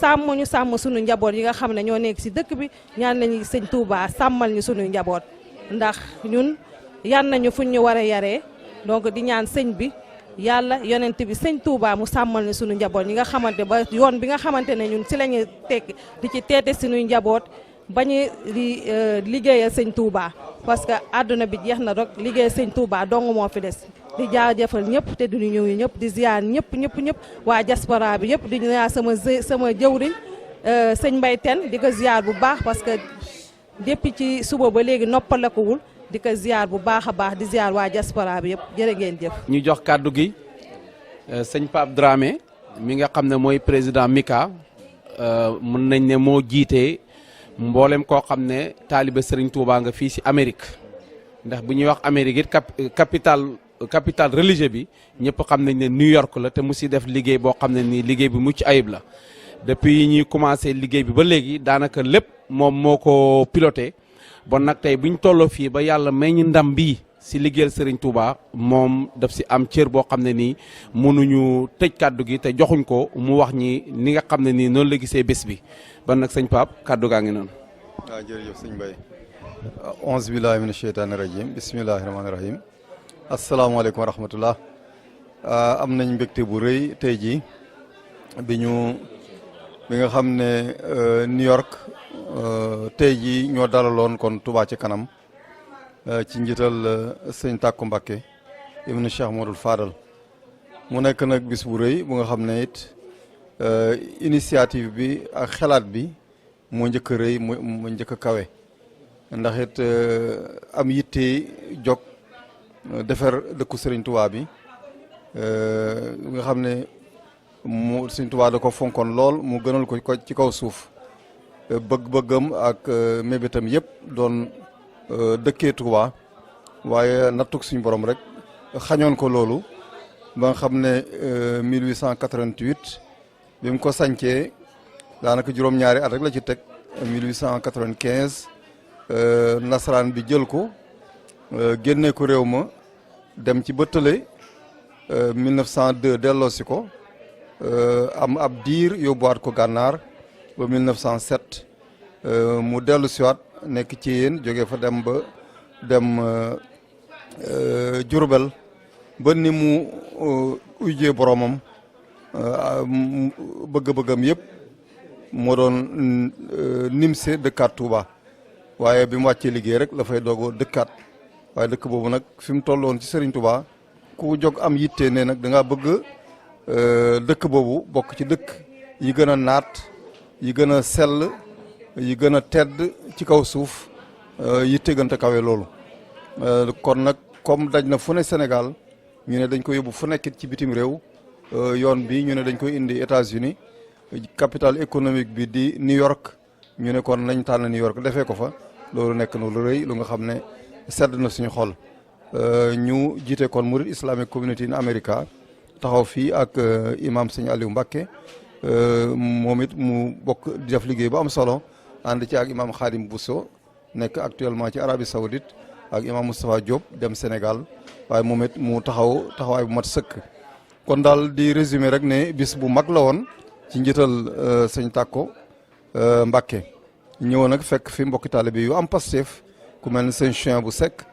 sàmm ñu sàmm sunu njaboot yi nga xam ne ñoo nekk si dëkk bi ñaan nañu sëñ Touba sàmmal ñu sunu njaboot ndax ñun yan nañu fuñ ñu war a yaree donc di ñaan sëñ bi yàlla yonent bi sëñ Touba mu sàmmal ñu sunu njaboot ñi nga xamante ba yoon bi nga xamante ne ñun si la ñu tekk di ci teete sunuy njaboot bañu di liggéeyal sëñ Touba parce que àdduna bi jeex na rek liggéeyal sëñ Touba dong moo fi des di jaajëfal ñëpp te duñu ñëw ñëpp di ziar ñëpp waa diaspora bi yëpp di ñaan sama jëwriñ sëñ Mbay Ten di ko ziar bu baax parce que depuis ci suba ba léegi noppalekuwul di ko ziar bu baax a baax di ziar waa diaspora bi yëpp jërë ngeen jëf. ñu jox kàddu gi sëñ Pape Dramé mi nga xam ne mooy président MICA mën nañ ne moo jiite mboolem koo xam ne taalibe Serigne Touba nga fii si Amérique ndax bu ñuy wax Amérique it capital religieux bi ñëpp xam nañ ne New York la te mu si def liggéey boo xam ne nii liggéey bi mucc ayib la depuis ñuy commencé liggéey bi ba léegi daanaka lépp moom moo ko piloté bon nag tey bu ñu tolloo fii ba yàlla may ñu ndam bii si liggéeyal Serigne Touba moom daf si am cër boo xam ne nii mënuñu tëj kàddu gi te joxuñ ko mu wax ñi ni nga xam ne nii noonu la gisee bés bi ban nag sëñ Pape kàddu gaa ngi noonu. waaw jërëjëf sëñ Mbaye. auzu billahi mina sheytaani rajim bismillahi rahmaani rahim. asalaamaaleykum wa rahmatullah. am nañ mbégte bu rëy tey jii bi nga xam ne New York tey jii ñoo dalaloon kon Touba ci kanam ci njiital sëñ Tàkko Mbàkke ibnu Cheikh Modou Fadal mu nekk nag bis bu rëy bu nga xam ne it initiative bi ak xalaat bi moo njëkk a rëy moo njëkk a kawe ndax it am yitte jog defar dëkku Serigne Touba bi nga xam ne mu Serigne Touba da ko fonkoon lool mu gënal ko ci kaw suuf bëgg-bëggam ak mébétam yëpp doon dëkkee Touba waaye nattuk suñu borom rek xañoon ko loolu ba nga xam ne 1888 bi mu ko sancee daanaka juróom-ñaari at rek la ci teg 1895 nasaraan bi jël ko génne ko réew ma dem ci bëttale 1902 delloosi ko am ab diir yóbbuwaat ko gànnaar ba 1907 mu dellu siwaat nekk ci yéen jóge fa dem Jurbel ba ni mu ujjee boromam bëgg-bëggam yëpp moo doon nimse dëkkaat Touba waaye bi mu wàccee liggéey rek la fay doogoo dëkkaat waaye dëkk boobu nag fi mu tolloon ci Serigne Touba ku jóg am yitte ne nag da ngaa bëgg dëkk boobu bokk ci dëkk yi gën a naat yi gën a sell yi gën a tedd ci kaw suuf yitte gën a kawe loolu kon nag comme daj na fu ne Sénégal ñu ne dañ ko yóbbu fu nekkit ci bitim réew yoon bi ñu ne dañ koy indi États-Unis capitale économique bi di New York ñu ne kon nañ tànn New York defee ko fa loolu nekk na lu rëy lu nga xam ne sedd na suñu xol ñu jiite kon Murid Islamic Community in America taxaw fii ak imam sëñ Aliou Mbacké moom it mu bokk di def liggéey bu am solo ànd ci ak imam Khadim Bousso nekk actuellement ci Arabie Saoudite ak imam Moustapha Diop dem Sénégal waaye moom it mu taxawaay bu mat sëkk. kon daal di résumé rek ne bis bu mag la woon ci njiital sëñ Tàkko Mbàkke ñëwoon nag fekk fi mbokki taalibe yu am Pastef ku mel ni sëñ Chien bu Seck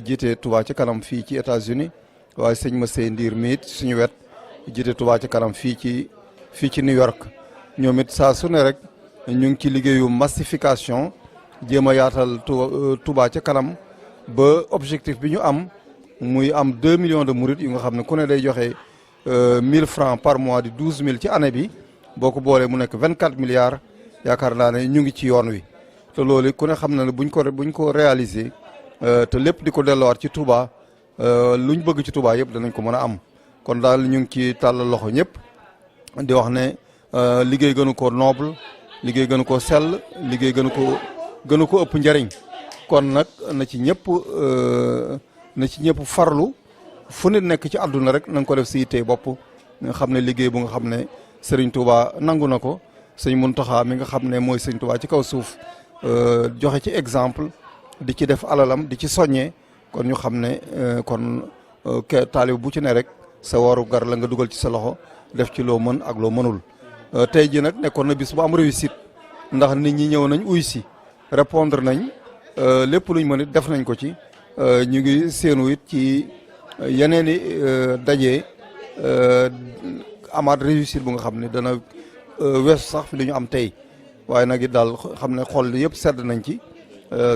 jiite Touba ci kanam fii ci États-Unis waaye sëñ Massey Ndiir miit suñu wet jiite Touba ci kanam fii ci New York. ñoom it saa su ne rek ñu ngi ci liggéeyu massification jéem a yaatal Touba ca kanam ba objectif bi ñu am muy am 2 millions de mourides yu nga xam ne ku ne day joxe 1000 francs par mois di 12000 ci année bi boo ko boolee mu nekk 24 milliards yaakaar naa ne ñu ngi ci yoon wi. te loolu ku ne xam na ne buñ ko réaliser te lépp di ko delluwaat ci Touba luñ bëgg ci Touba yëpp danañ ko mën a am kon daal ñu ngi ci tàllal loxo ñëpp di wax ne. liggéey gënu ko noble liggéey gënu ko sell liggéey gënu ko ëpp njariñ kon nag na ci ñëpp farlu fu nit nekk ci àdduna rek na nga ko def si yitte bopp nga xam ne liggéey bu nga xam ne Serigne Touba nangu na ko sëñ Muntaxa mi nga xam ne mooy Serigne Touba ci kaw suuf joxe ci exemple di ci def alalam di ci soññee kon ñu xam ne kon taalib bu ci ne rek sa waru gar la nga dugal ci sa loxo def ci loo mën ak loo mënul. tey ji nag nekkoon na bis bu am réussite ndax nit ñi ñëw nañ uy si répondre nañ lépp luñ mën it def nañ ko ci ñu ngi séenu it ci yeneen i daje amaat réussite bu nga xam ne dana weesu sax fi li ñu am tey waaye nag it daal xam ne xol yëpp sedd nañ ci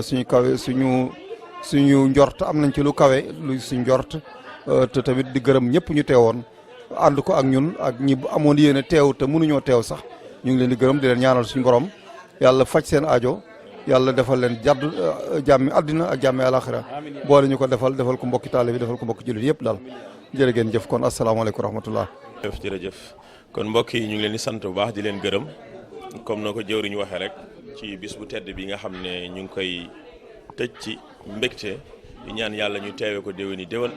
suñu kawe suñu njort am nañ ci lu kawe lu suñu njort te tamit di gërëm ñëpp ñu teewoon ànd ko ak ñun ak ñi amoon yéene teew te mënuñoo teew sax ñu ngi leen di gërëm di leen ñaanal suñu borom yàlla faj seen aajo yàlla defal leen jàmmi àddina ak jàmmi alaxira boole ñu ko defal ko mbokki taale bi defal ko mbokki jullit yëpp daal jërë ngeen jëf kon asalaamaaleykum wa rahmatullah. jërëjëf kon mbokk yi ñu ngi leen di sant bu baax di leen gërëm comme na ko jëwriñ waxee rek ci bis bu tedd bi nga xam ne ñu ngi koy tëj ci mbégte di ñaan yàlla ñu teewee ko déwéni déwén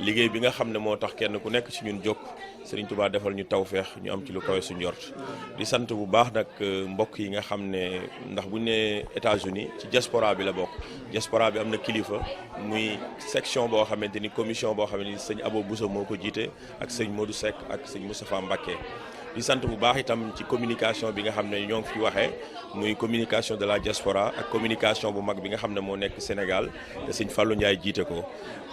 liggéey bi nga xam ne moo tax kenn ku nekk ci ñun jóg Serigne Touba defal ñu tawfeex ñu am ci lu kawe su njort di sant bu baax nag mbokk yi nga xam ne ndax bu ñu nee États-Unis ci diaspora bi la bokk diaspora bi am na kilifa muy section boo xamante ni commission boo xamante ni sëñ Abo Bousso moo ko jiite ak sëñ Modou Seck ak sëñ Moustapha Mbacké di sant bu baax itam ci communication bi nga xam ne ñoo ngi fi waxee muy communication de la diaspora ak communication bu mag bi nga xam ne moo nekk Sénégal te sëñ Fallou Ndiaye jiite ko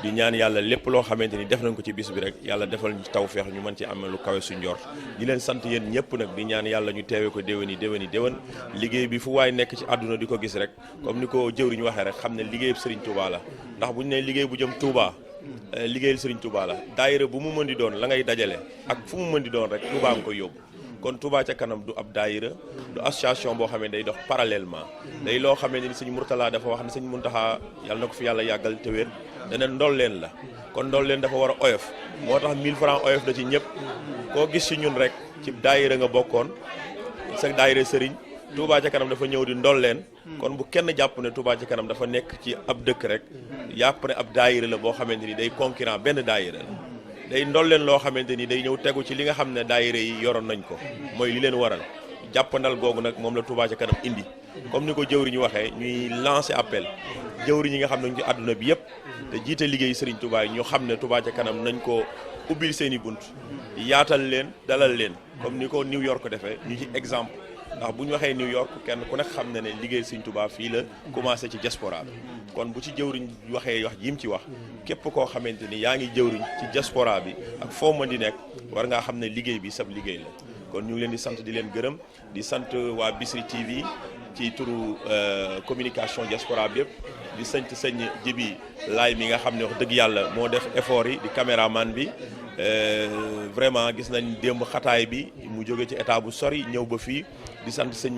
di ñaan yàlla lépp loo xamante ni def nañ ko ci bis bi rek yàlla defal ñu tawfeex ñu mën ci am lu kawe su njort di leen sant yéen ñëpp nag di ñaan yàlla ñu teewee ko déwéni liggéey bi fu waay nekk ci àdduna di ko gis rek comme ni ko jëwriñ waxee rek xam ne liggéeyub Serigne Touba la ndax bu ñu nee liggéey bu jëm Touba liggéeyal Serigne Touba la daayira bu mu mën di doon la ngay dajale ak fu mu mën di doon rek Touba nga koy yóbbu kon Touba ca kanam du ab daayira du association boo xam ne day dox parallèlement day loo xamee ni sëñ Mourtala dafa wax ne sëñ Muntaxa yàlla na ko fi yàlla yàggal te wér dana ndolleen la kon ndolleen dafa war a oyof moo tax 1000 francs oyof da ci ñëpp koo gis ci ñun rek ci daayira nga bokkoon sa daayira sëriñ Touba ca kanam dafa ñëw di ndolleen kon bu kenn jàpp ne Touba ca kanam dafa nekk ci ab dëkk rek yàpp ne ab daayira la boo xamante ni day concurrent benn daayira la day ndolleen loo xamante ni day ñëw tegu ci li nga xam ne daayira yi yoroon nañ ko mooy li leen waral jàppandal googu nag moom la Touba ca kanam indi comme ni ko jëwriñ waxee ñuy lancer appel jëwriñ yi nga xam ne ñu ci àdduna bi yëpp te jiite liggéey Serigne Touba yi ñu xam ne Touba ca kanam nañ ko ubbil seen i bunt yaatal leen dalal leen comme ni ko New York defee ñu ci exemple ndax bu ñu waxee New York kenn ku nekk xam na ne liggéey Serigne Touba fii la commencé ci diaspora bi kon bu ci jëwriñ waxee wax jim ci wax képp koo xamante ni yaa ngi jëwriñ ci diaspora bi ak foo mën di nekk war ngaa xam ne liggéey bi sab liggéey la kon ñu ngi leen di sant di leen gërëm di sant waa Bichri TV ci turu communication diaspora bi yëpp di sant sëñ Jibi Laay mi nga xam ne wax dëgg yàlla moo def effort yi di caméraman bi vraiment gis nañ démb xataay bi mu jóge ci état bu sori ñëw ba fii di sant sëñ